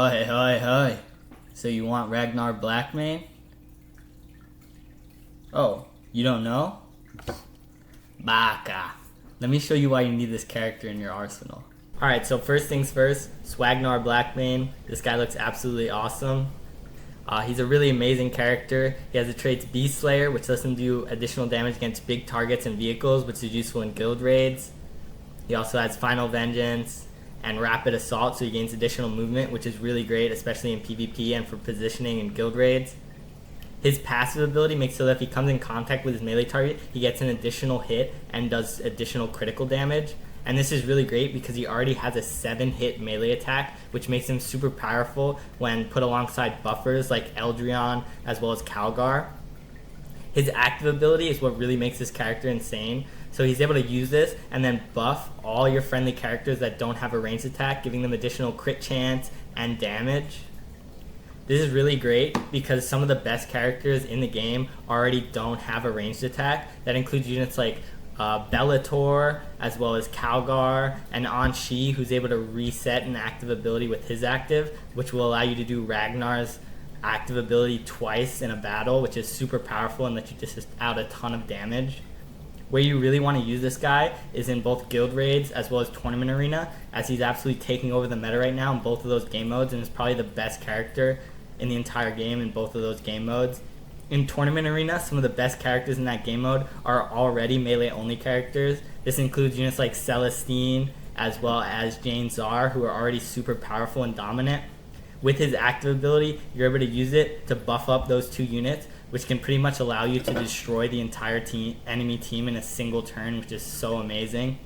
Hi, hi, hi. So you want Ragnar Blackmane? Oh, you don't know? Baka. Let me show you why you need this character in your arsenal. Alright, so first things first, Swagnar Blackmane. This guy looks absolutely awesome. He's a really amazing character. He has the traits Beast Slayer, which lets him do additional damage against big targets and vehicles, which is useful in guild raids. He also has Final Vengeance and Rapid Assault, so he gains additional movement, which is really great, especially in PvP and for positioning in guild raids. His passive ability makes so that if he comes in contact with his melee target, he gets an additional hit and does additional critical damage. And this is really great because he already has a 7-hit melee attack, which makes him super powerful when put alongside buffers like Eldrion as well as Calgar. His active ability is what really makes this character insane. So he's able to use this and then buff all your friendly characters that don't have a ranged attack, giving them additional crit chance and damage. This is really great because some of the best characters in the game already don't have a ranged attack. That includes units like Bellator, as well as Calgar, and Anshi, who's able to reset an active ability with his active, which will allow you to do Ragnar's active ability twice in a battle, which is super powerful and lets you just out a ton of damage. Where you really want to use this guy is in both guild raids as well as tournament arena, as he's absolutely taking over the meta right now in both of those game modes and is probably the best character in the entire game in both of those game modes. In tournament arena, some of the best characters in that game mode are already melee only characters. This includes units like Celestine as well as Jane Czar, who are already super powerful and dominant. With his active ability, you're able to use it to buff up those two units, which can pretty much allow you to destroy the entire enemy team in a single turn, which is so amazing.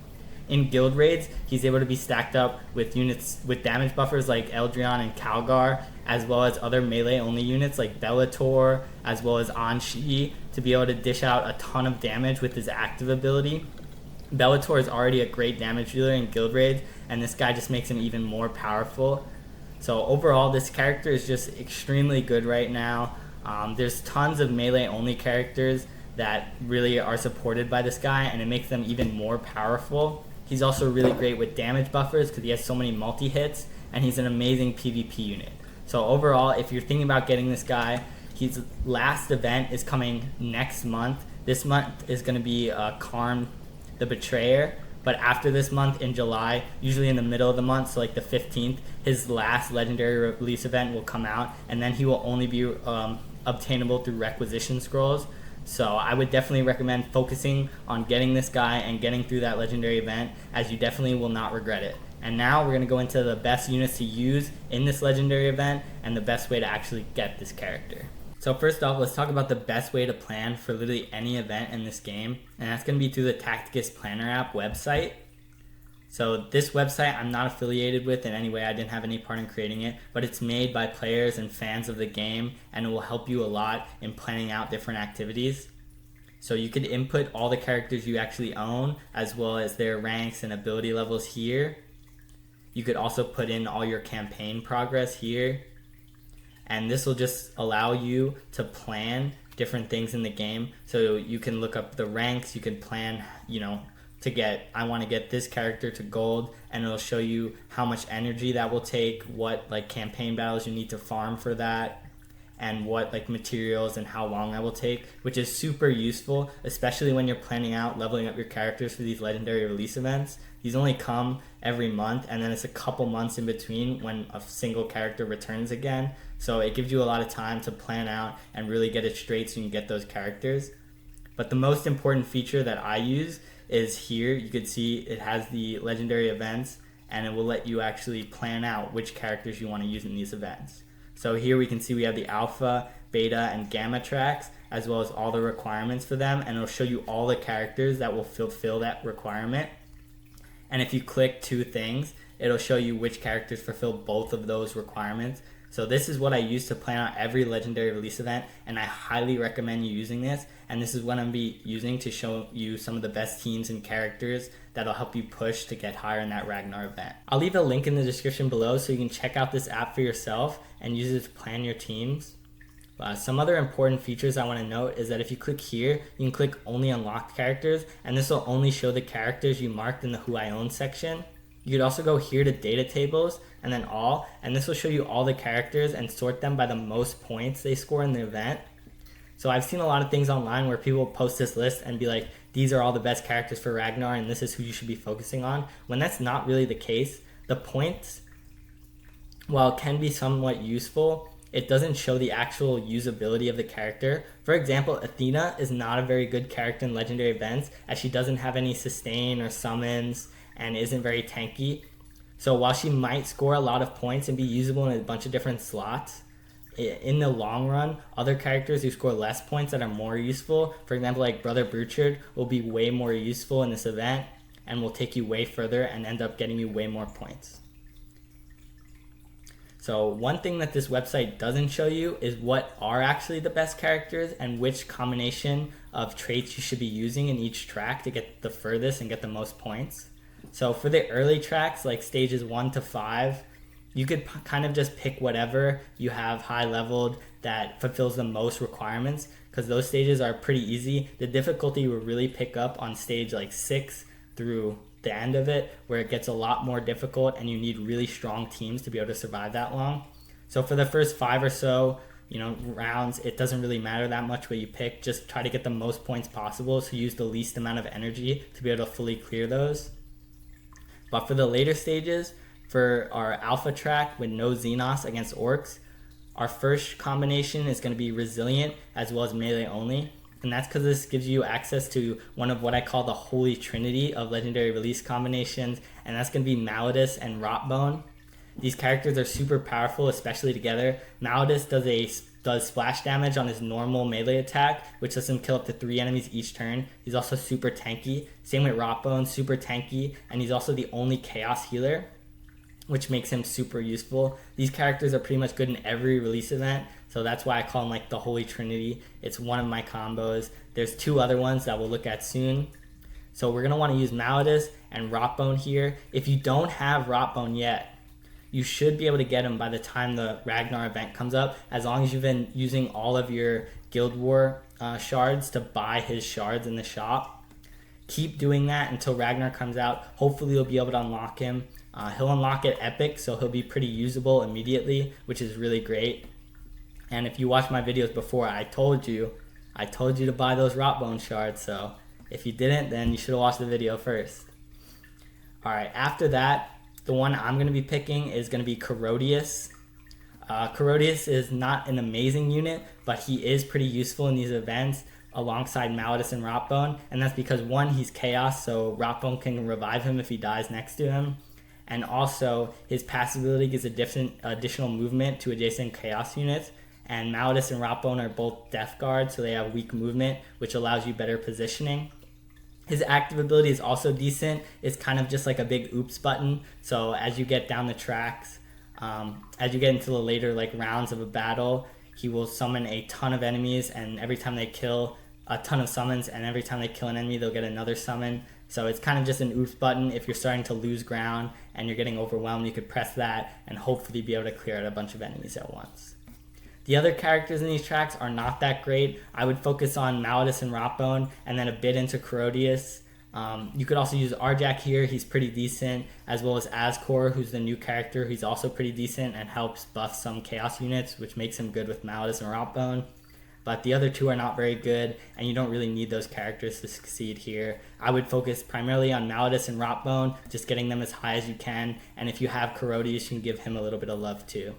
In guild raids, he's able to be stacked up with units with damage buffers like Eldrion and Calgar, as well as other melee only units like Bellator, as well as Anshi, to be able to dish out a ton of damage with his active ability. Bellator is already a great damage dealer in guild raids, and this guy just makes him even more powerful. So overall, this character is just extremely good right now. There's tons of melee only characters that really are supported by this guy, and it makes them even more powerful. He's also really great with damage buffers because he has so many multi-hits, and he's an amazing PvP unit. So overall, if you're thinking about getting this guy, his last event is coming next month. This month is going to be Karn the Betrayer, but after this month in July, usually in the middle of the month, so like the 15th, his last legendary release event will come out, and then he will only be obtainable through requisition scrolls. So I would definitely recommend focusing on getting this guy and getting through that legendary event, as you definitely will not regret it. And now we're going to go into the best units to use in this legendary event and the best way to actually get this character. So first off, let's talk about the best way to plan for literally any event in this game, and that's going to be through the Tacticus Planner app website. So this website I'm not affiliated with in any way. I didn't have any part in creating it, but it's made by players and fans of the game, and it will help you a lot in planning out different activities. So you could input all the characters you actually own, as well as their ranks and ability levels here. You could also put in all your campaign progress here. And this will just allow you to plan different things in the game. So you can look up the ranks, you can plan, I want to get this character to gold, and it'll show you how much energy that will take, what like campaign battles you need to farm for that, and what like materials and how long that will take, which is super useful, especially when you're planning out leveling up your characters for these legendary release events. These only come every month, and then it's a couple months in between when a single character returns again. So it gives you a lot of time to plan out and really get it straight so you can get those characters. But the most important feature that I use is here. You can see it has the legendary events, and it will let you actually plan out which characters you want to use in these events. So here we can see we have the alpha, beta, and gamma tracks, as well as all the requirements for them, and it'll show you all the characters that will fulfill that requirement. And if you click two things, it'll show you which characters fulfill both of those requirements. So this is what I use to plan out every legendary release event, and I highly recommend you using this. And this is what I'm be using to show you some of the best teams and characters that'll help you push to get higher in that Ragnar event. I'll leave a link in the description below so you can check out this app for yourself and use it to plan your teams. Some other important features I want to note is that if you click here, you can click only unlocked characters, and this will only show the characters you marked in the who I own section. You could also go here to data tables and then all, and this will show you all the characters and sort them by the most points they score in the event. So I've seen a lot of things online where people post this list and be like, these are all the best characters for Ragnar and this is who you should be focusing on, when that's not really the case. The points, while it can be somewhat useful, it doesn't show the actual usability of the character. For example, Athena is not a very good character in legendary events, as she doesn't have any sustain or summons and isn't very tanky. So while she might score a lot of points and be usable in a bunch of different slots, in the long run, other characters who score less points that are more useful, for example like Brother Burchard, will be way more useful in this event and will take you way further and end up getting you way more points. So one thing that this website doesn't show you is what are actually the best characters and which combination of traits you should be using in each track to get the furthest and get the most points. So for the early tracks, like stages 1 to 5, you could kind of just pick whatever you have high leveled that fulfills the most requirements, because those stages are pretty easy. The difficulty will really pick up on stage like 6 through the end of it, where it gets a lot more difficult and you need really strong teams to be able to survive that long. So for the first 5 or so rounds, it doesn't really matter that much what you pick. Just try to get the most points possible, so use the least amount of energy to be able to fully clear those. But for the later stages, for our alpha track with no Xenos against orcs, our first combination is going to be resilient as well as melee only. And that's because this gives you access to one of what I call the holy trinity of legendary release combinations, and that's going to be Malleus and Rotbone. These characters are super powerful, especially together. Malleus does splash damage on his normal melee attack, which lets him kill up to 3 enemies each turn. He's also super tanky. Same with Rotbone, super tanky, and he's also the only chaos healer, which makes him super useful. These characters are pretty much good in every release event, so that's why I call them like the Holy Trinity. It's one of my combos. There's 2 other ones that we'll look at soon. So we're gonna want to use Malleus and Rotbone here. If you don't have Rotbone yet, you should be able to get him by the time the Ragnar event comes up, as long as you've been using all of your Guild War shards to buy his shards in the shop. Keep doing that until Ragnar comes out. Hopefully you'll be able to unlock him. He'll unlock it epic, so he'll be pretty usable immediately, which is really great. And if you watched my videos before, I told you to buy those Rotbone shards, so if you didn't, then you should have watched the video first. Alright, after that, the one I'm going to be picking is going to be Corrodius. Corrodius is not an amazing unit, but he is pretty useful in these events alongside Malleus and Rotbone, and that's because 1, he's chaos, so Rotbone can revive him if he dies next to him. And also, his passive ability gives additional movement to adjacent chaos units. And Malleus and Rotbone are both Death Guard, so they have weak movement, which allows you better positioning. His active ability is also decent. It's kind of just like a big oops button. So as you get down the tracks, as you get into the later rounds of a battle, he will summon a ton of enemies, and every time they kill a ton of summons, and every time they kill an enemy, they'll get another summon. So it's kind of just an oops button. If you're starting to lose ground and you're getting overwhelmed, you could press that and hopefully be able to clear out a bunch of enemies at once. The other characters in these tracks are not that great. I would focus on Malleus and Rotbone and then a bit into Corrodius. You could also use Arjak here. He's pretty decent, as well as Azkor, who's the new character. He's also pretty decent and helps buff some chaos units, which makes him good with Malleus and Rotbone. But the other 2 are not very good, and you don't really need those characters to succeed here. I would focus primarily on Malleus and Rotbone, just getting them as high as you can, and if you have Corrodius, you can give him a little bit of love too.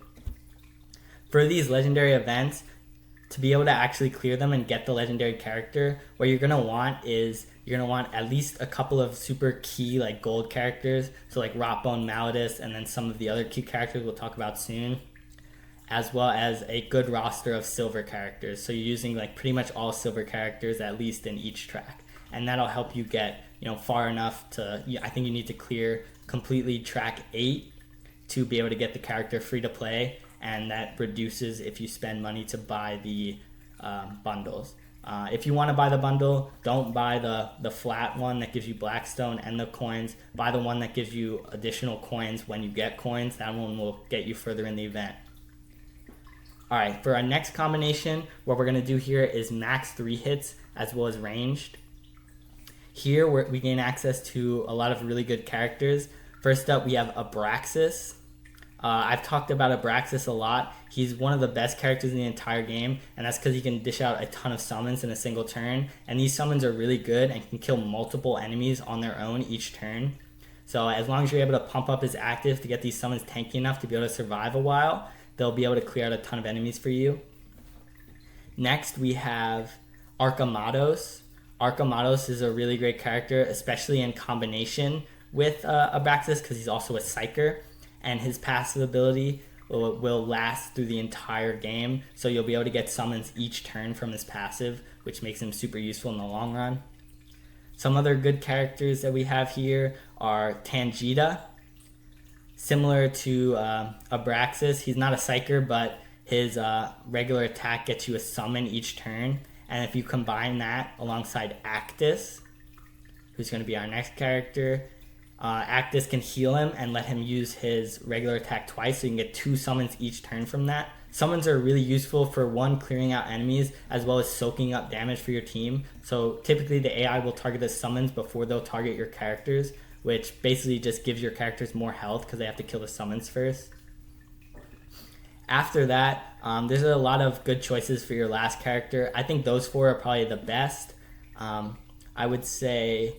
For these legendary events, to be able to actually clear them and get the legendary character, what you're going to want is at least a couple of super key gold characters, so like Rotbone, Malleus, and then some of the other key characters we'll talk about soon, as well as a good roster of silver characters. So you're using pretty much all silver characters at least in each track, and that'll help you get far enough to, I think you need to clear completely track 8 to be able to get the character free to play, and that reduces if you spend money to buy the bundles. If you want to buy the bundle, don't buy the flat one that gives you Blackstone and the coins. Buy the one that gives you additional coins when you get coins. That one will get you further in the event. Alright, for our next combination, what we're going to do here is max 3 hits as well as ranged. Here we gain access to a lot of really good characters. First up, we have Abraxas. I've talked about Abraxas a lot. He's one of the best characters in the entire game, and that's because he can dish out a ton of summons in a single turn. And these summons are really good and can kill multiple enemies on their own each turn. So as long as you're able to pump up his active to get these summons tanky enough to be able to survive a while, they'll be able to clear out a ton of enemies for you. Next, we have Archamados. Archamados is a really great character, especially in combination with Abraxas, because he's also a Psyker, and his passive ability will last through the entire game, so you'll be able to get summons each turn from his passive, which makes him super useful in the long run. Some other good characters that we have here are Tangita. Similar to Abraxas, he's not a Psyker, but his regular attack gets you a summon each turn, and if you combine that alongside Actus, who's going to be our next character, Actus can heal him and let him use his regular attack twice, so you can get 2 summons each turn from that. Summons are really useful for, one, clearing out enemies, as well as soaking up damage for your team. So typically the AI will target the summons before they'll target your characters, which basically just gives your characters more health because they have to kill the summons first. After that, there's a lot of good choices for your last character. I think those 4 are probably the best. I would say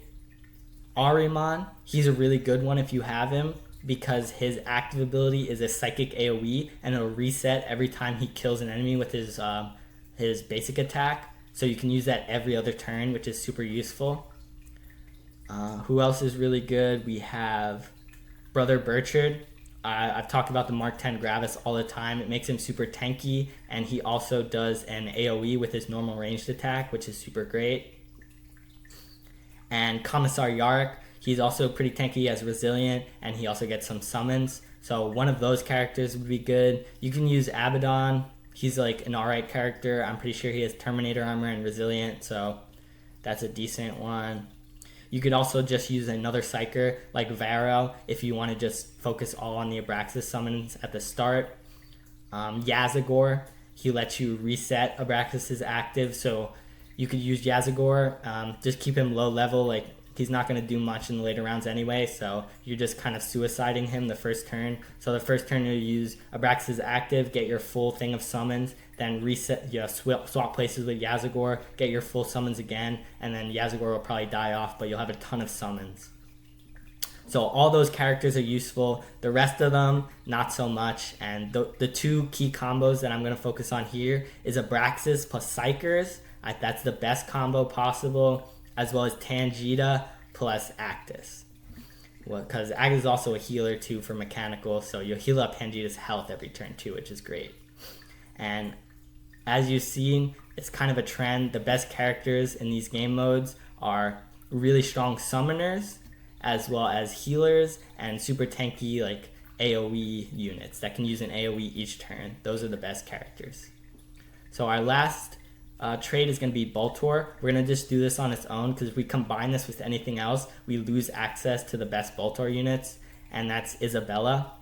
Ahriman, he's a really good one if you have him, because his active ability is a psychic AoE, and it'll reset every time he kills an enemy with his basic attack. So you can use that every other turn, which is super useful. Who else is really good? We have Brother Burchard. I've talked about the Mark 10 Gravis all the time. It makes him super tanky, and he also does an AoE with his normal ranged attack, which is super great. And Commissar Yarrick, he's also pretty tanky. He has resilient, and he also gets some summons. So one of those characters would be good. You can use Abaddon. He's like an alright character. I'm pretty sure he has Terminator armor and resilient, so that's a decent one. You could also just use another Psyker like Varro if you want to just focus all on the Abraxas summons at the start. Yazagor, he lets you reset Abraxas' active, so you could use Yazagor. Just keep him low level, like he's not going to do much in the later rounds anyway, so you're just kind of suiciding him the first turn. So the first turn you'll use Abraxas' active, get your full thing of summons, then reset, swap places with Yazagor, get your full summons again, and then Yazagor will probably die off, but you'll have a ton of summons. So all those characters are useful. The rest of them, not so much. And the 2 key combos that I'm going to focus on here is Abraxas plus Psykers. That's the best combo possible, as well as Tangita plus Actus. Because Actus is also a healer too for mechanical, so you'll heal up Tangita's health every turn too, which is great. And as you've seen, it's kind of a trend. The best characters in these game modes are really strong summoners, as well as healers and super tanky like AoE units that can use an AoE each turn. Those are the best characters. So our last trade is going to be Boltor. We're going to just do this on its own, because if we combine this with anything else, we lose access to the best Boltor units, and that's Isabella.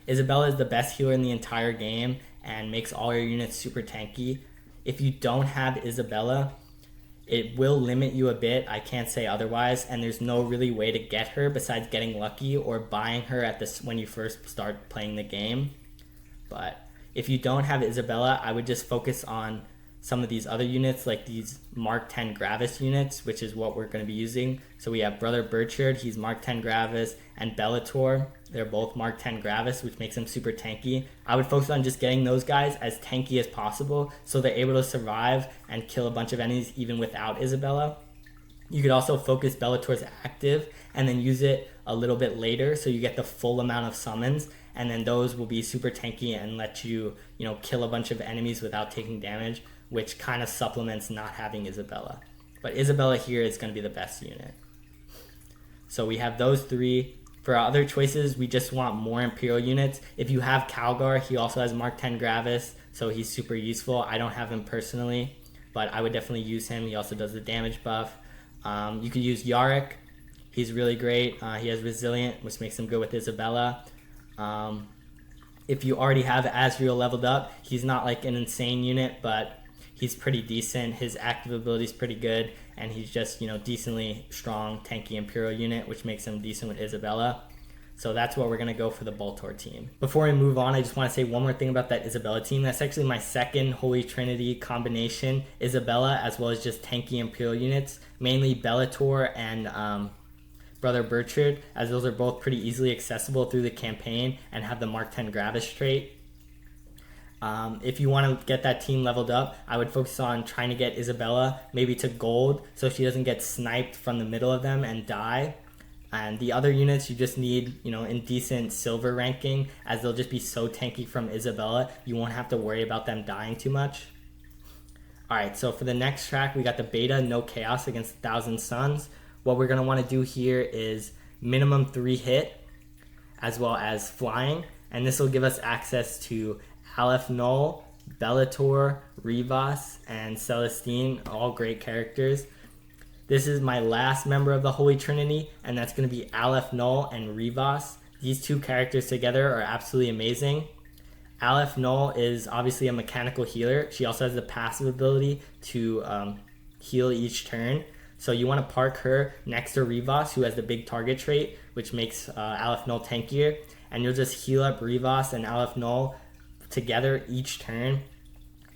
Isabella is the best healer in the entire game and makes all your units super tanky. If you don't have Isabella, it will limit you a bit, I can't say otherwise, and there's no really way to get her besides getting lucky or buying her at this when you first start playing the game. But if you don't have Isabella, I would just focus on some of these other units, like these Mark 10 Gravis units, which is what we're going to be using. So we have Brother Burchard, he's Mark 10 Gravis, and Bellator, they're both Mark 10 Gravis, which makes them super tanky. I would focus on just getting those guys as tanky as possible, so they're able to survive and kill a bunch of enemies even without Isabella. You could also focus Bellator's active and then use it a little bit later, so you get the full amount of summons, and then those will be super tanky and let you, kill a bunch of enemies without taking damage, which kind of supplements not having Isabella. But Isabella here is going to be the best unit. So we have those 3. For our other choices, we just want more Imperial units. If you have Calgar, he also has Mark 10 Gravis, so he's super useful. I don't have him personally, but I would definitely use him. He also does the damage buff. You could use Yarrick. He's really great. He has Resilient, which makes him good with Isabella. If you already have Azrael leveled up, he's not like an insane unit, but he's pretty decent. His active ability is pretty good, and he's just, decently strong, tanky Imperial unit, which makes him decent with Isabella. So that's what we're going to go for the Boltor team. Before we move on, I just want to say one more thing about that Isabella team. That's actually my second Holy Trinity combination, Isabella, as well as just tanky Imperial units, mainly Bellator and Brother Bertrand, as those are both pretty easily accessible through the campaign and have the Mark 10 Gravis trait. If you want to get that team leveled up, I would focus on trying to get Isabella maybe to gold so she doesn't get sniped from the middle of them and die. And the other units you just need, in decent silver ranking, as they'll just be so tanky from Isabella, you won't have to worry about them dying too much. Alright, so for the next track, we got the beta, no chaos against 1,000 Suns. What we're going to want to do here is minimum 3 hit, as well as flying, and this will give us access to Aleph Null, Bellator, Rivas, and Celestine, all great characters. This is my last member of the Holy Trinity, and that's going to be Aleph Null and Rivas. These two characters together are absolutely amazing. Aleph Null is obviously a mechanical healer. She also has the passive ability to heal each turn. So you want to park her next to Rivas, who has the big target trait, which makes Aleph Null tankier. And you'll just heal up Rivas and Aleph Null together each turn.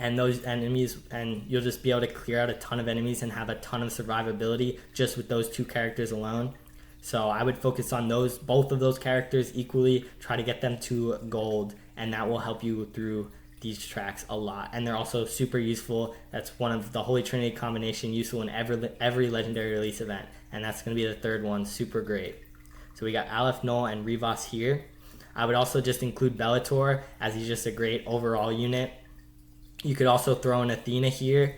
And those enemies, and you'll just be able to clear out a ton of enemies and have a ton of survivability just with those two characters alone. So I would focus on both of those characters equally, try to get them to gold, and that will help you through these tracks a lot. And they're also super useful. That's one of the Holy Trinity combination useful in every legendary release event, and that's going to be the third one, super great. So we got Aleph Null and Rivas here. I would also just include Bellator, as he's just a great overall unit. You could also throw in Athena here.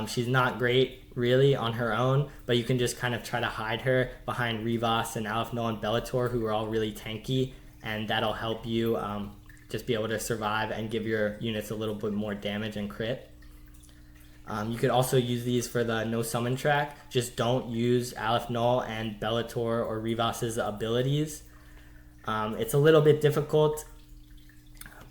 She's not great really on her own, but you can just kind of try to hide her behind Rivas and Aleph Null and Bellator, who are all really tanky, and that'll help you just be able to survive and give your units a little bit more damage and crit. You could also use these for the no summon track. Just don't use Aleph Null and Bellator or Rivas's abilities. It's a little bit difficult,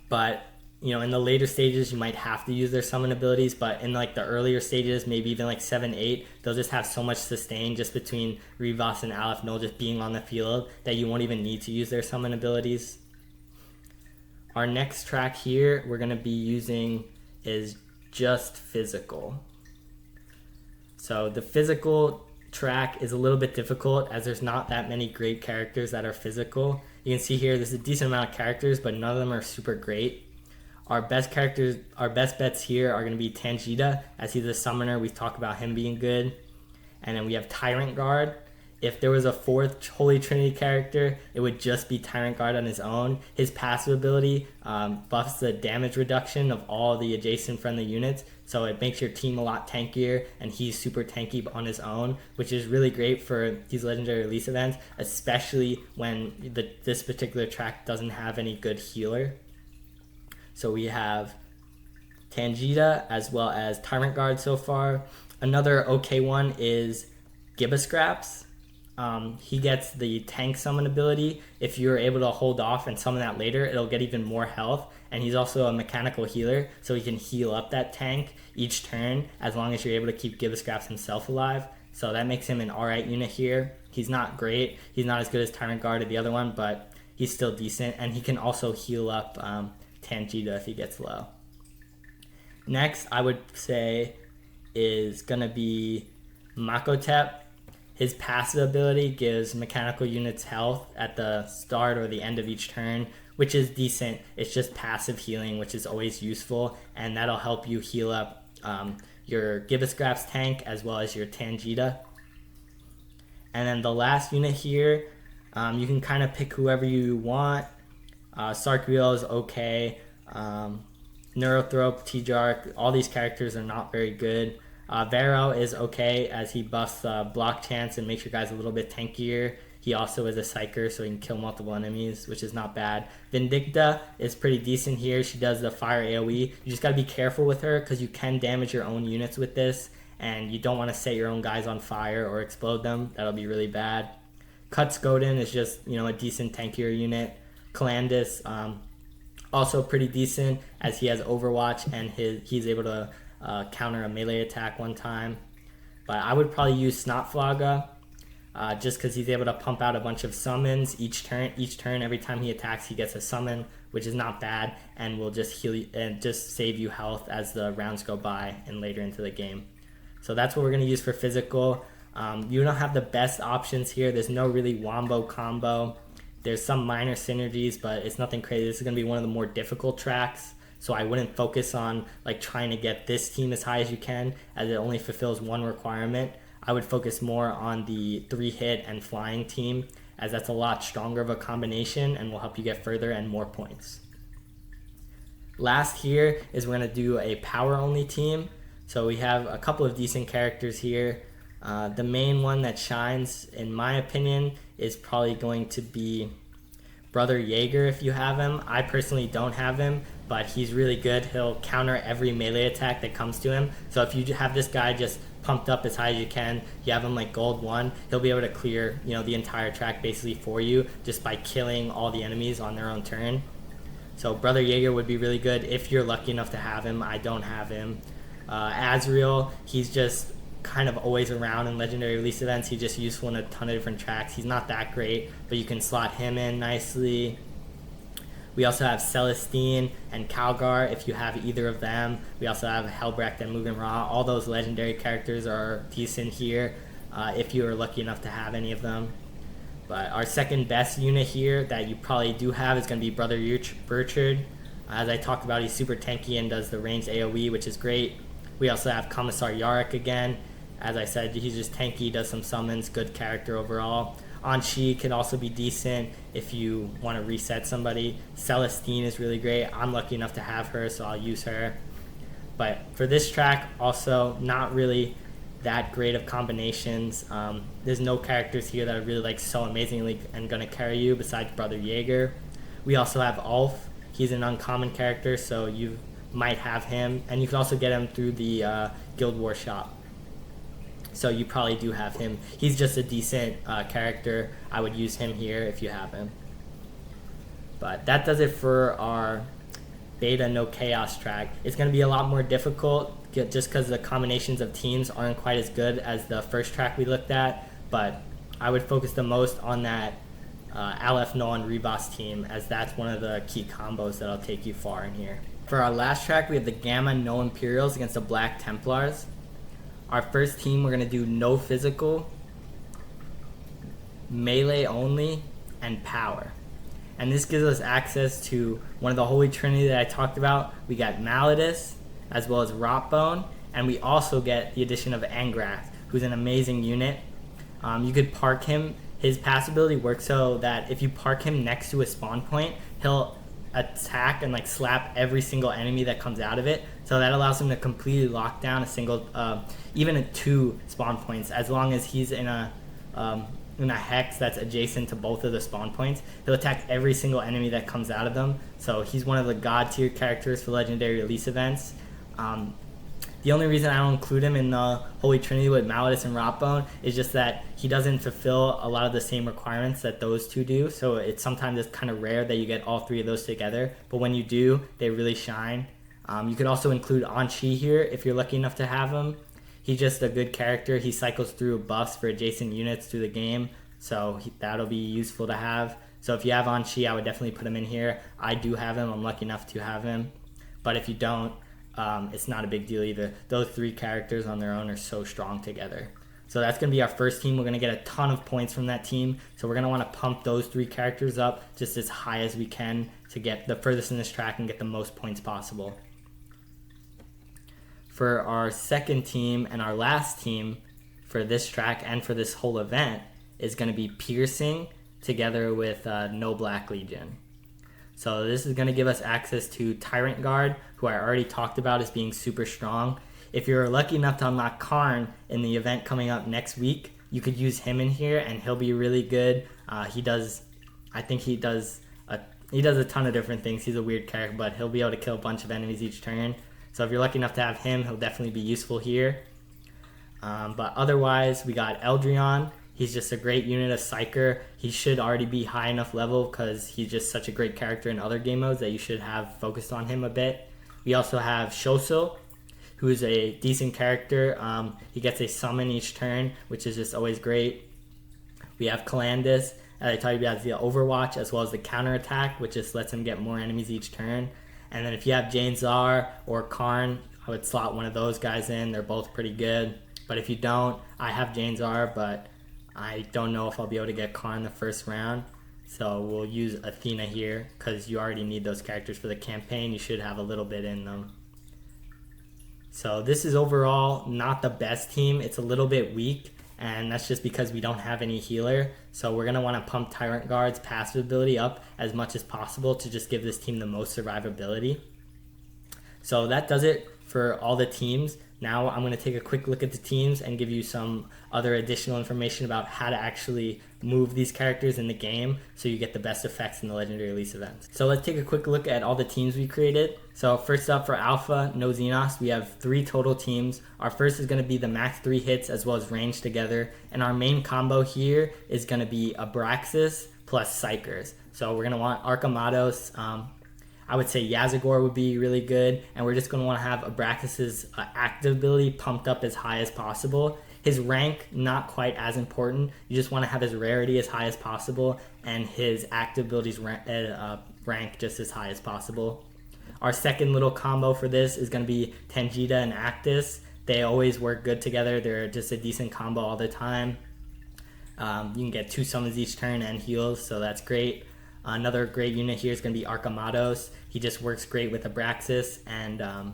but in the later stages you might have to use their summon abilities, but in like the earlier stages, maybe even like 7-8, they'll just have so much sustain just between Rivas and Aleph Null just being on the field that you won't even need to use their summon abilities. Our next track here we're going to be using is just physical. So the physical track is a little bit difficult as there's not that many great characters that are physical. You can see here there's a decent amount of characters, but none of them are super great. Our best bets here are going to be Tangita, as he's a summoner. We've talked about him being good. And then we have Tyrant Guard. If there was a fourth Holy Trinity character, it would just be Tyrant Guard on his own. His passive ability buffs the damage reduction of all the adjacent friendly units, so it makes your team a lot tankier, and he's super tanky on his own, which is really great for these legendary release events, especially when this particular track doesn't have any good healer. So we have Tangita as well as Tyrant Guard so far. Another okay one is Gibascraps. He gets the tank summon ability. If you're able to hold off and summon that later, it'll get even more health. And he's also a mechanical healer, so he can heal up that tank each turn as long as you're able to keep Gibascraps himself alive. So that makes him an alright unit here. He's not great. He's not as good as Tyrant Guard or the other one, but he's still decent. And he can also heal up Tangita if he gets low. Next, I would say, is going to be Makotep. His passive ability gives mechanical units health at the start or the end of each turn, which is decent. It's just passive healing, which is always useful, and that'll help you heal up your Gibascraps tank as well as your Tangita. And then the last unit here, you can kind of pick whoever you want. Sarkriel is okay. Neurothrope, T-Jark, all these characters are not very good. Vero is okay as he buffs block chance and makes your guys a little bit tankier. He also is a psyker, so he can kill multiple enemies, which is not bad. Vindicta is pretty decent here. She does the fire AoE. You just got to be careful with her because you can damage your own units with this, and you don't want to set your own guys on fire or explode them. That'll be really bad. Cutscoden is just a decent tankier unit. Calandus, also pretty decent as he has Overwatch and he's able to counter a melee attack one time. But I would probably use Snotflaga. just because he's able to pump out a bunch of summons each turn. Every time he attacks, he gets a summon, which is not bad, and will just heal you, and just save you health as the rounds go by and later into the game. So that's what we're going to use for physical. You don't have the best options here. There's no really wombo combo. There's some minor synergies, but it's nothing crazy. This is going to be one of the more difficult tracks, so I wouldn't focus on like trying to get this team as high as you can, as it only fulfills one requirement. I would focus more on the 3-hit and flying team, as that's a lot stronger of a combination and will help you get further and more points. Last here is we're going to do a power only team. So we have a couple of decent characters here. The main one that shines, in my opinion, is probably going to be Brother Jaeger if you have him. I personally don't have him, but he's really good. He'll counter every melee attack that comes to him. So if you have this guy just pumped up as high as you can, you have him like gold 1, he'll be able to clear, the entire track basically for you just by killing all the enemies on their own turn. So Brother Jaeger would be really good if you're lucky enough to have him. I don't have him. Azrael, he's just kind of always around in legendary release events. He's just useful in a ton of different tracks. He's not that great, but you can slot him in nicely. We also have Celestine and Calgar if you have either of them. We also have Helbrecht and Mugen Ra. All those legendary characters are decent here if you are lucky enough to have any of them. But our second best unit here that you probably do have is going to be Brother Burchard. As I talked about, he's super tanky and does the ranged AoE, which is great. We also have Commissar Yarrick again. As I said, he's just tanky, does some summons, good character overall. Anshi can also be decent if you want to reset somebody. Celestine is really great. I'm lucky enough to have her, so I'll use her. But for this track, also not really that great of combinations. There's no characters here that are really like so amazingly and going to carry you besides Brother Jaeger. We also have Ulf. He's an uncommon character, so you might have him, and you can also get him through the Guild War shop. So you probably do have him. He's just a decent character. I would use him here if you have him. But that does it for our beta no chaos track. It's going to be a lot more difficult just because the combinations of teams aren't quite as good as the first track we looked at, but I would focus the most on that Aleph Null and Rebos team, as that's one of the key combos that'll take you far in here. For our last track, we have the Gamma No Imperials against the Black Templars. Our first team, we're going to do no physical, melee only, and power. And this gives us access to one of the Holy Trinity that I talked about. We got Malladus, as well as Rotbone, and we also get the addition of Angrath, who's an amazing unit. You could park him. His pass ability works so that if you park him next to a spawn point, he'll attack and like slap every single enemy that comes out of it. So that allows him to completely lock down a single, even 2 spawn points, as long as he's in a hex that's adjacent to both of the spawn points. He'll attack every single enemy that comes out of them. So he's one of the god tier characters for legendary release events. The only reason I don't include him in the Holy Trinity with Malladus and Rotbone is just that he doesn't fulfill a lot of the same requirements that those two do. So sometimes it's kind of rare that you get all 3 of those together. But when you do, they really shine. You could also include Anshi here if you're lucky enough to have him. He's just a good character. He cycles through buffs for adjacent units through the game, so that'll be useful to have. So if you have Anshi, I would definitely put him in here. I do have him. I'm lucky enough to have him. But if you don't, it's not a big deal either. Those 3 characters on their own are so strong together. So that's going to be our first team. We're going to get a ton of points from that team. So we're going to want to pump those 3 characters up just as high as we can to get the furthest in this track and get the most points possible. For our second team and our last team for this track and for this whole event is going to be Piercing together with No Black Legion. So this is going to give us access to Tyrant Guard, who I already talked about as being super strong. If you're lucky enough to unlock Karn in the event coming up next week, you could use him in here and he'll be really good. He does a ton of different things. He's a weird character, but he'll be able to kill a bunch of enemies each turn. So if you're lucky enough to have him, he'll definitely be useful here. But otherwise, we got Eldrion. He's just a great unit of Psyker. He should already be high enough level because he's just such a great character in other game modes that you should have focused on him a bit. We also have Shosil, who is a decent character. He gets a summon each turn, which is just always great. We have Calandus, as I told you about, the Overwatch, as well as the counterattack, which just lets him get more enemies each turn. And then if you have Jane Czar or Karn, I would slot one of those guys in. They're both pretty good. But if you don't, I have Jane Czar, but I don't know if I'll be able to get Karn the first round. So we'll use Athena here because you already need those characters for the campaign. You should have a little bit in them. So this is overall not the best team. It's a little bit weak, and that's just because we don't have any healer. So we're going to want to pump Tyrant Guard's passive ability up as much as possible to just give this team the most survivability. So that does it for all the teams. Now I'm going to take a quick look at the teams and give you some other additional information about how to actually move these characters in the game so you get the best effects in the Legendary Release events. So let's take a quick look at all the teams we created. So first up for Alpha, no Xenos, we have 3 total teams. Our first is going to be the max 3 hits as well as range together. And our main combo here is going to be Abraxas plus Psychers. So we're going to want Archamados. I would say Yazagor would be really good, and we're just going to want to have Abraxas' active ability pumped up as high as possible. His rank, not quite as important. You just want to have his rarity as high as possible, and his active abilities rank just as high as possible. Our second little combo for this is going to be Tangita and Actus. They always work good together. They're just a decent combo all the time. You can get 2 summons each turn and heals, so that's great. Another great unit here is going to be Archamados. He just works great with Abraxas and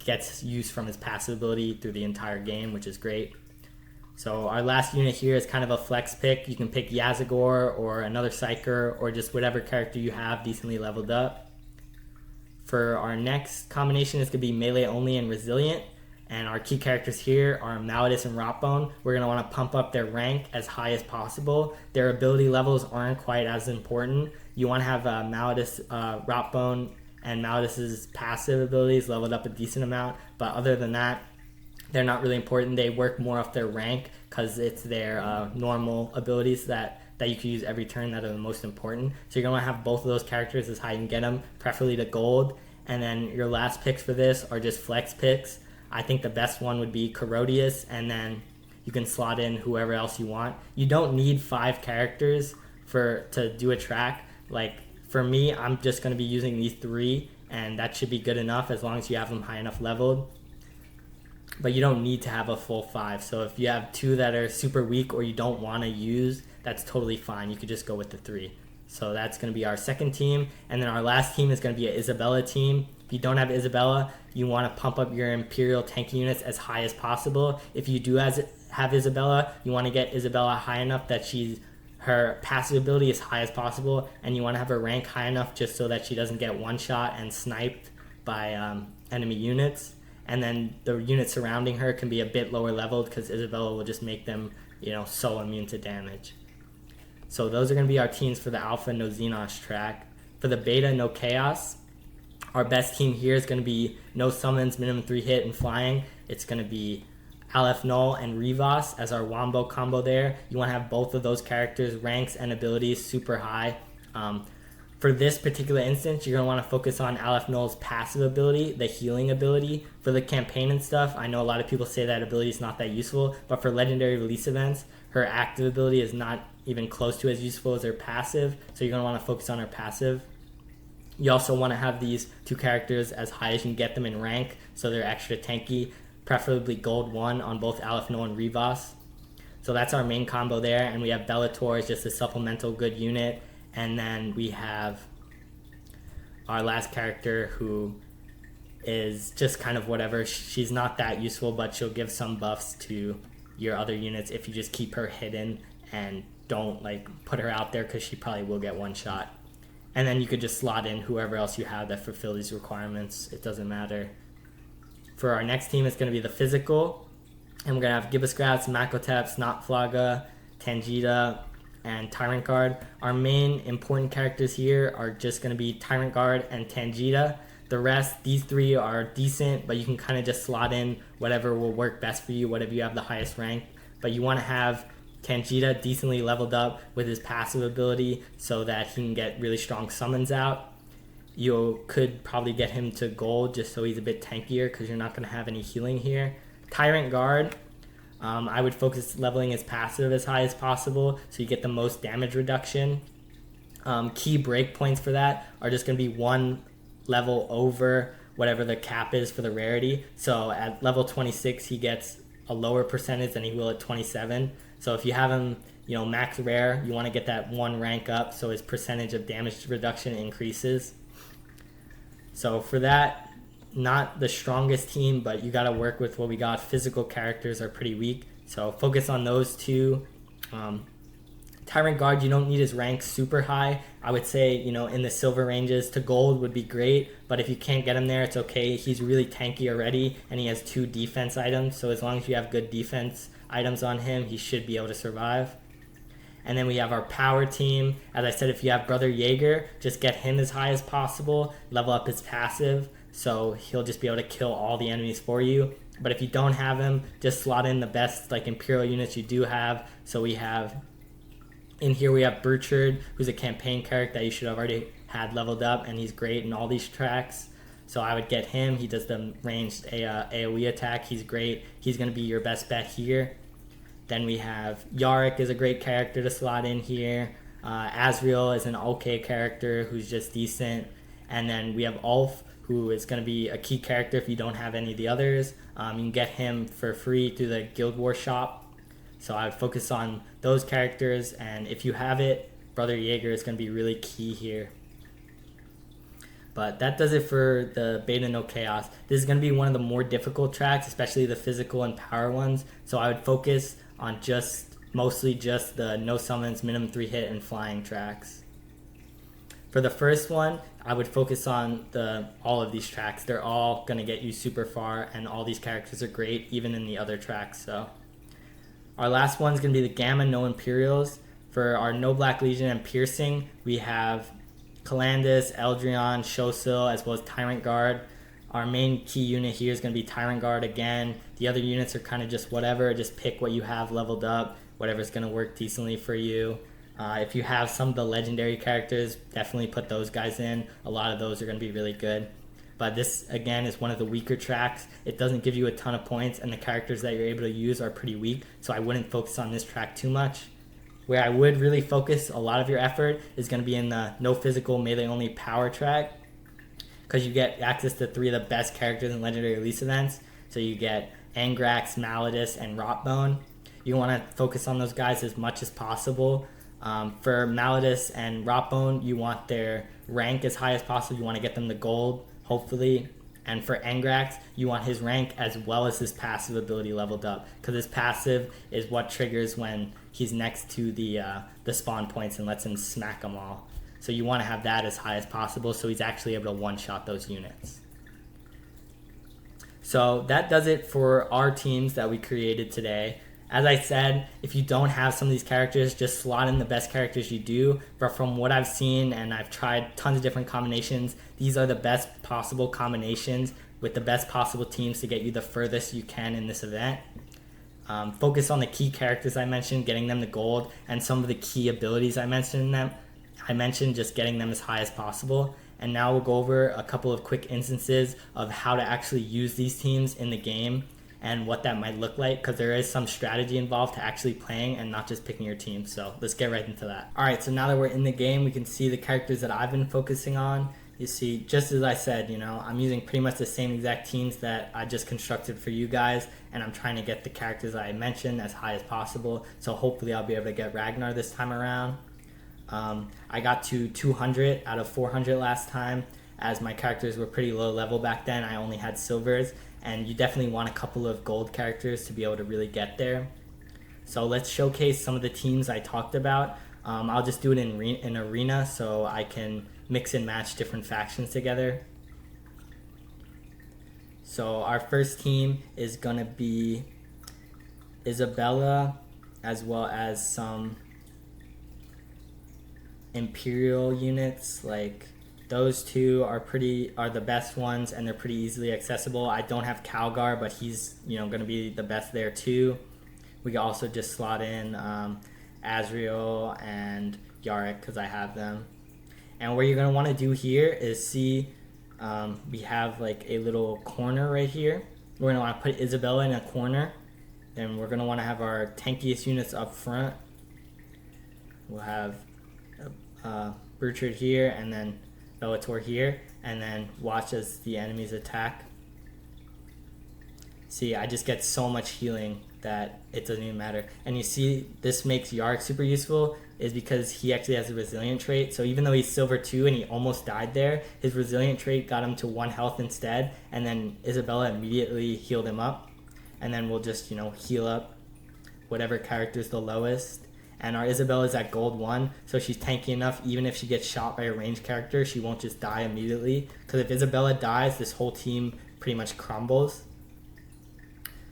gets use from his passive ability through the entire game, which is great. So our last unit here is kind of a flex pick. You can pick Yazagor or another Psyker or just whatever character you have decently leveled up. For our next combination, it's going to be melee only and resilient. And our key characters here are Malladus and Rotbone. We're going to want to pump up their rank as high as possible. Their ability levels aren't quite as important. You want to have Malladus, Rotbone, and Malladus' passive abilities leveled up a decent amount. But other than that, they're not really important. They work more off their rank because it's their normal abilities that you can use every turn that are the most important. So you're going to have both of those characters as high you can get them, preferably to gold. And then your last picks for this are just flex picks. I think the best one would be Corodius, and then you can slot in whoever else you want. You don't need 5 characters to do a track. Like for me, I'm just going to be using these 3, and that should be good enough as long as you have them high enough leveled. But you don't need to have a full 5. So if you have 2 that are super weak or you don't want to use, that's totally fine. You could just go with the 3. So that's going to be our second team. And then our last team is going to be an Isabella team. If you don't have Isabella, you want to pump up your Imperial tanky units as high as possible. If you do have Isabella, you want to get Isabella high enough that her passive ability is high as possible, and you want to have her rank high enough just so that she doesn't get one-shot and sniped by enemy units. And then the units surrounding her can be a bit lower leveled because Isabella will just make them, so immune to damage. So those are going to be our teams for the Alpha No Xenos track. For the Beta No Chaos, our best team here is going to be no summons, minimum 3 hit, and flying. It's going to be Aleph Null and Rivas as our Wombo combo there. You want to have both of those characters' ranks and abilities super high. For this particular instance, you're going to want to focus on Aleph Null's passive ability, the healing ability. For the campaign and stuff, I know a lot of people say that ability is not that useful, but for Legendary Release events, her active ability is not even close to as useful as her passive, so you're going to want to focus on her passive. You also want to have these 2 characters as high as you can get them in rank, so they're extra tanky, preferably gold 1 on both Aleph Null and Rivas. So that's our main combo there, and we have Bellator as just a supplemental good unit, and then we have our last character who is just kind of whatever. She's not that useful, but she'll give some buffs to your other units if you just keep her hidden and don't put her out there because she probably will get one shot. And then you could just slot in whoever else you have that fulfill these requirements. It doesn't matter. For our next team, it's going to be the physical. And we're going to have Gibboscraps, Makotep, Snotflaga, Tangita, and Tyrant Guard. Our main important characters here are just going to be Tyrant Guard and Tangita. The rest, these 3 are decent, but you can kind of just slot in whatever will work best for you, whatever you have the highest rank. But you want to have Tangita decently leveled up with his passive ability so that he can get really strong summons out. You could probably get him to gold just so he's a bit tankier because you're not going to have any healing here. Tyrant Guard, I would focus leveling his passive as high as possible so you get the most damage reduction. Key break points for that are just going to be one level over whatever the cap is for the rarity. So at level 26, he gets a lower percentage than he will at 27. So if you have him, max rare, you want to get that one rank up so his percentage of damage reduction increases. So for that, not the strongest team, but you got to work with what we got. Physical characters are pretty weak, so focus on those two. Tyrant Guard, you don't need his rank super high. I would say, in the silver ranges to gold would be great, but if you can't get him there, it's okay. He's really tanky already, and he has 2 defense items, so as long as you have good defense items on him, he should be able to survive. And then we have our power team. As I said, if you have Brother Jaeger, just get him as high as possible, level up his passive, so he'll just be able to kill all the enemies for you. But if you don't have him, just slot in the best Imperial units you do have. So we have... in here we have Burchard, who's a campaign character that you should have already had leveled up, and he's great in all these tracks. So I would get him. He does the ranged AoE attack. He's great. He's going to be your best bet here. Then we have Yarick is a great character to slot in here. Azrael is an okay character who's just decent. And then we have Ulf, who is going to be a key character if you don't have any of the others. You can get him for free through the Guild Wars shop. So I would focus on those characters, and if you have it, Brother Jaeger is going to be really key here. But that does it for the Beta No Chaos. This is going to be one of the more difficult tracks, especially the physical and power ones. So I would focus on mostly just the no summons, minimum 3 hit, and flying tracks. For the first one, I would focus on all of these tracks. They're all going to get you super far, and all these characters are great, even in the other tracks. So our last one is going to be the Gamma No Imperials. For our No Black Legion and Piercing, we have Calandus, Eldrion, Shosil, as well as Tyrant Guard. Our main key unit here is going to be Tyrant Guard again. The other units are kind of just whatever. Just pick what you have leveled up, whatever's going to work decently for you. If you have some of the legendary characters, definitely put those guys in. A lot of those are going to be really good. But this, again, is one of the weaker tracks. It doesn't give you a ton of points, and the characters that you're able to use are pretty weak, so I wouldn't focus on this track too much. Where I would really focus a lot of your effort is going to be in the no physical, melee only power track, because you get access to 3 of the best characters in Legendary Release events. So you get Angrax, Malladus, and Rotbone. You want to focus on those guys as much as possible. For Malladus and Rotbone, you want their rank as high as possible. You want to get them to gold, hopefully. And for Angrax, you want his rank as well as his passive ability leveled up, because his passive is what triggers when he's next to the spawn points and lets him smack them all. So you want to have that as high as possible so he's actually able to one-shot those units. So that does it for our teams that we created today. As I said, if you don't have some of these characters, just slot in the best characters you do. But from what I've seen, and I've tried tons of different combinations, these are the best possible combinations with the best possible teams to get you the furthest you can in this event. Focus on the key characters I mentioned, getting them to gold, and some of the key abilities I mentioned, just getting them as high as possible. And now we'll go over a couple of quick instances of how to actually use these teams in the game and what that might look like, because there is some strategy involved to actually playing and not just picking your team. So let's get right into that. Alright, so now that we're in the game, we can see the characters that I've been focusing on. You see, just as I said, I'm using pretty much the same exact teams that I just constructed for you guys, and I'm trying to get the characters I mentioned as high as possible. So hopefully I'll be able to get Ragnar this time around. I got to 200 out of 400 last time, as my characters were pretty low level back then. I only had silvers, and you definitely want a couple of gold characters to be able to really get there. So let's showcase some of the teams I talked about. I'll just do it in arena so I can mix and match different factions together. So our first team is gonna be Isabella, as well as some Imperial units. Like, those two are the best ones, and they're pretty easily accessible. I don't have Calgar, but he's gonna be the best there too. We can also just slot in Azrael and Yarick because I have them. And what you're gonna want to do here is see we have like a little corner right here. We're gonna want to put Isabella in a corner Then we're going to want to have our tankiest units up front. We'll have Burchard here, and then Bellator here, and then watch as the enemies attack. See, I just get so much healing that it doesn't even matter. And you see, this makes Yarg super useful is because he actually has a resilient trait. So even though he's silver 2 and he almost died there, his resilient trait got him to 1 health instead, and then Isabella immediately healed him up. And then we'll just, heal up whatever character's the lowest. And our Isabella's at gold 1, so she's tanky enough. Even if she gets shot by a ranged character, she won't just die immediately. Because if Isabella dies, this whole team pretty much crumbles.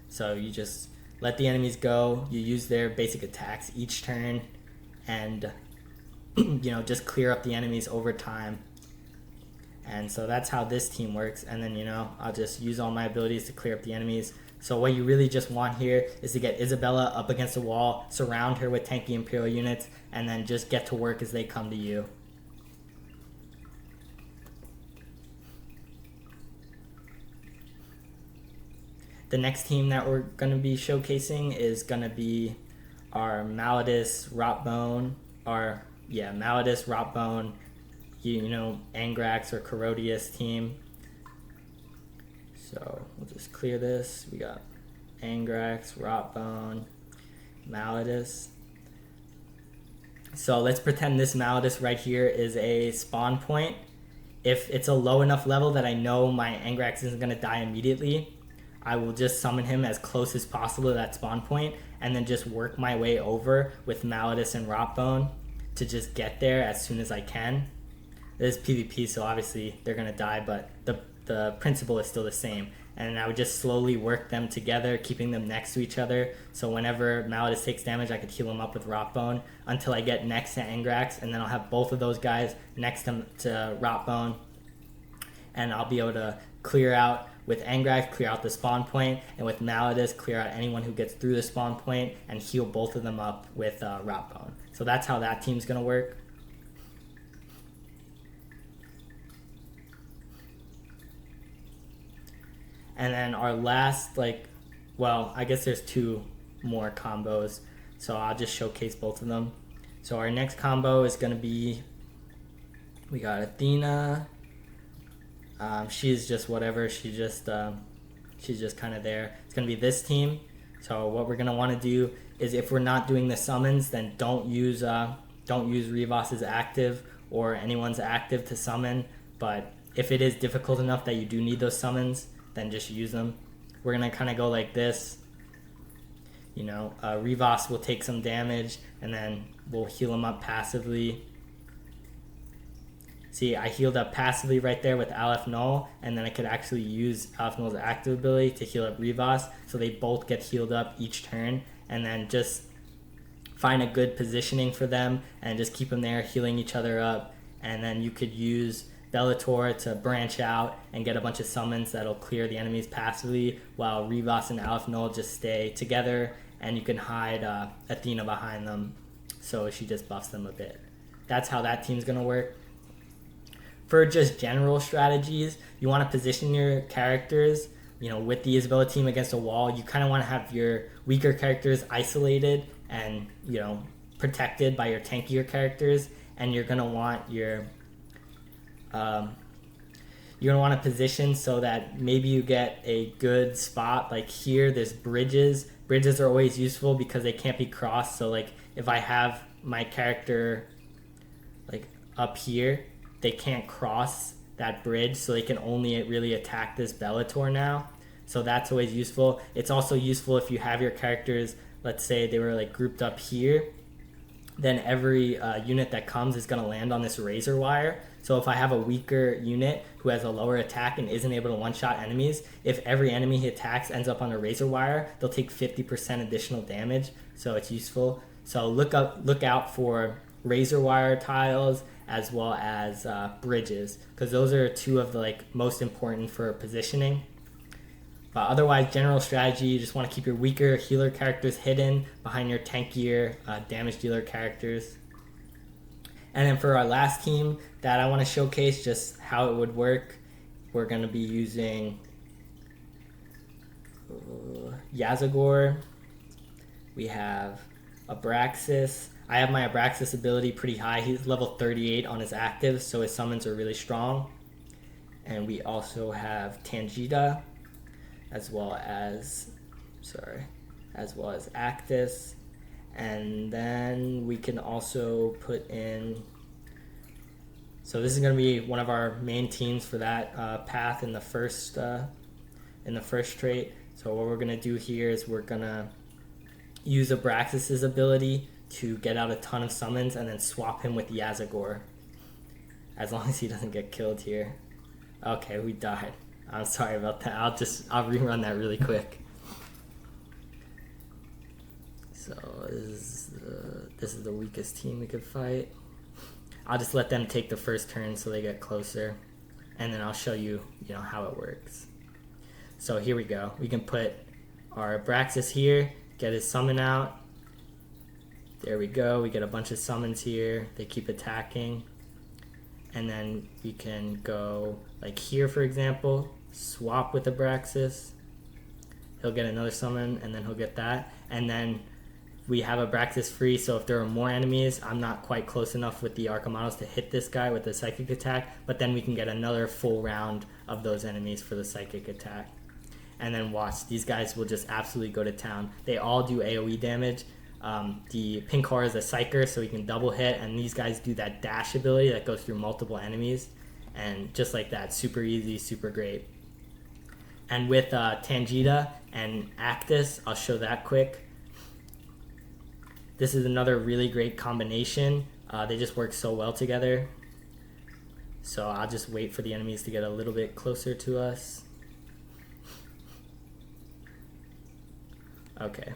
So you just let the enemies go. You use their basic attacks each turn, and just clear up the enemies over time. And so that's how this team works. And then I'll just use all my abilities to clear up the enemies. So what you really just want here is to get Isabella up against the wall, surround her with tanky Imperial units, and then just get to work as they come to you. The next team that we're going to be showcasing is going to be our Malleus, Rotbone, Malleus, Rotbone, Angrax or Corodius team. So we'll just clear this. We got Angrax, Rotbone, Malleus. So let's pretend this Malleus right here is a spawn point. If it's a low enough level that I know my Angrax isn't going to die immediately, I will just summon him as close as possible to that spawn point, and then just work my way over with Malleus and Rotbone to just get there as soon as I can. This is PvP, so obviously they're going to die, but the principle is still the same. And I would just slowly work them together, keeping them next to each other. So whenever Malleus takes damage, I could heal him up with Rotbone until I get next to Angrax, and then I'll have both of those guys next to Rotbone, and I'll be able to clear out with Angrax, clear out the spawn point, and with Malleus, clear out anyone who gets through the spawn point and heal both of them up with Rotbone. So that's how that team's going to work. And then our last, I guess there's 2 more combos, so I'll just showcase both of them. So our next combo is going to be, we got Athena. She's just whatever. She's just kind of there. It's going to be this team. So what we're going to want to do is, if we're not doing the summons, then don't use Rivas's active or anyone's active to summon. But if it is difficult enough that you do need those summons, then just use them. We're going to kind of go like this. Rivas will take some damage, and then we'll heal him up passively. See, I healed up passively right there with Aleph Null, and then I could actually use Aleph Null's active ability to heal up Rivas, so they both get healed up each turn, and then just find a good positioning for them, and just keep them there healing each other up. And then you could use Bellator to branch out and get a bunch of summons that'll clear the enemies passively, while Rivas and Aleph Null just stay together, and you can hide Athena behind them, so she just buffs them a bit. That's how that team's going to work. For just general strategies, you want to position your characters, with the Isabella team against a wall. You kind of want to have your weaker characters isolated and, protected by your tankier characters, and you're going to want you're going to want to position so that maybe you get a good spot. Like here, there's bridges. Bridges are always useful because they can't be crossed. So if I have my character up here, they can't cross that bridge, so they can only really attack this Bellator now. So that's always useful. It's also useful if you have your characters, let's say they were grouped up here, then every unit that comes is going to land on this razor wire. So if I have a weaker unit who has a lower attack and isn't able to one-shot enemies, if every enemy he attacks ends up on a razor wire, they'll take 50% additional damage, so it's useful. So look out for razor wire tiles as well as bridges, because those are 2 of the most important for positioning. But otherwise, general strategy, you just want to keep your weaker healer characters hidden behind your tankier damage dealer characters. And then for our last team that I want to showcase just how it would work, we're going to be using Yazagor, We have Abraxas. I have my Abraxas ability pretty high. He's level 38 on his active, so his summons are really strong. And we also have Tangita, as well as Actus. And then we can also put in, so this is going to be one of our main teams for that path in the first trait. So what we're going to do here is we're going to use Abraxas' ability to get out a ton of summons and then swap him with Yazagor, as long as he doesn't get killed here. Okay, we died. I'm sorry about that. I'll rerun that really quick. So this is the weakest team we could fight. I'll just let them take the first turn so they get closer, and then I'll show you, how it works. So here we go. We can put our Abraxas here, get his summon out. There we go. We get a bunch of summons here. They keep attacking. And then we can go like here, for example, swap with Abraxas. He'll get another summon, and then he'll get that. And then we have Abraxas free, so if there are more enemies, I'm not quite close enough with the Archimatos to hit this guy with the psychic attack, but then we can get another full round of those enemies for the psychic attack. And then watch, these guys will just absolutely go to town. They all do AoE damage. The pink car is a psyker, so he can double hit, and these guys do that dash ability that goes through multiple enemies, and just like that, super easy, super great. And with Tangita and Actus, I'll show that quick. This is another really great combination. They just work so well together. So I'll just wait for the enemies to get a little bit closer to us. Okay.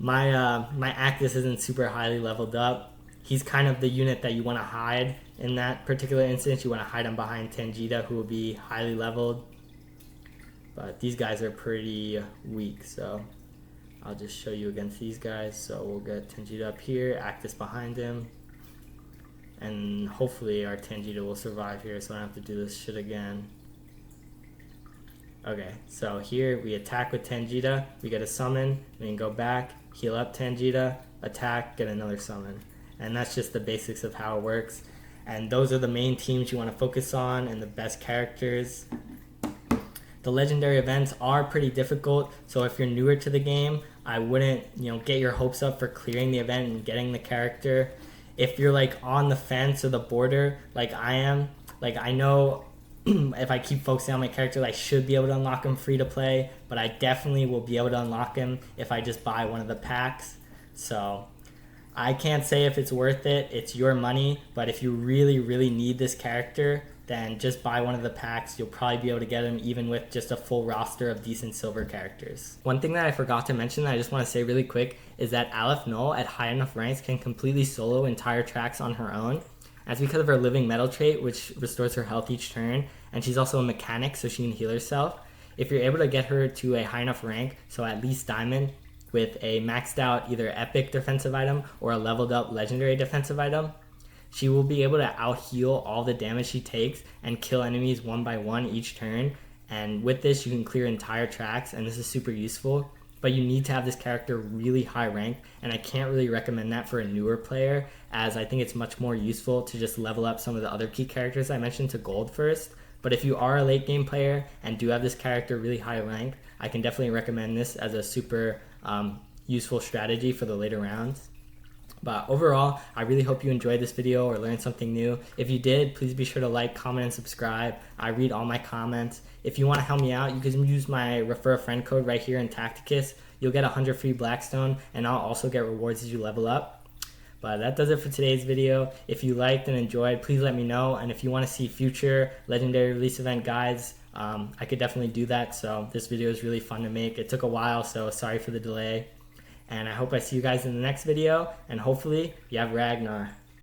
My Actus isn't super highly leveled up. He's kind of the unit that you want to hide in that particular instance. You want to hide him behind Tangita, who will be highly leveled. But these guys are pretty weak, so I'll just show you against these guys. So we'll get Tangita up here, Actus behind him, and hopefully our Tangita will survive here so I don't have to do this shit again. Okay, so here we attack with Tangita, we get a summon, we can go back, heal up Tangita, attack, get another summon. And that's just the basics of how it works. And those are the main teams you want to focus on and the best characters. The legendary events are pretty difficult, so if you're newer to the game, I wouldn't, get your hopes up for clearing the event and getting the character. If you're like on the fence or the border, like I am, like I know if I keep focusing on my character, I should be able to unlock him free to play, but I definitely will be able to unlock him if I just buy one of the packs. So I can't say if it's worth it. It's your money, but if you really, really need this character, then just buy one of the packs. You'll probably be able to get him even with just a full roster of decent silver characters. One thing that I forgot to mention that I just want to say really quick is that Aleph Null at high enough ranks can completely solo entire tracks on her own. That's because of her living metal trait, which restores her health each turn, and she's also a mechanic, so she can heal herself. If you're able to get her to a high enough rank, so at least diamond, with a maxed out either epic defensive item or a leveled up legendary defensive item, she will be able to out heal all the damage she takes and kill enemies one by one each turn. And with this, you can clear entire tracks, and this is super useful. But you need to have this character really high rank, and I can't really recommend that for a newer player, as I think it's much more useful to just level up some of the other key characters I mentioned to gold first. But if you are a late game player and do have this character really high rank, I can definitely recommend this as a super useful strategy for the later rounds. But overall, I really hope you enjoyed this video or learned something new. If you did, please be sure to like, comment, and subscribe. I read all my comments. If you want to help me out, you can use my refer a friend code right here in Tacticus. You'll get 100 free Blackstone, and I'll also get rewards as you level up. But that does it for today's video. If you liked and enjoyed, please let me know. And if you want to see future legendary release event guides, I could definitely do that. So this video is really fun to make. It took a while, so sorry for the delay. And I hope I see you guys in the next video, and hopefully you have Ragnar.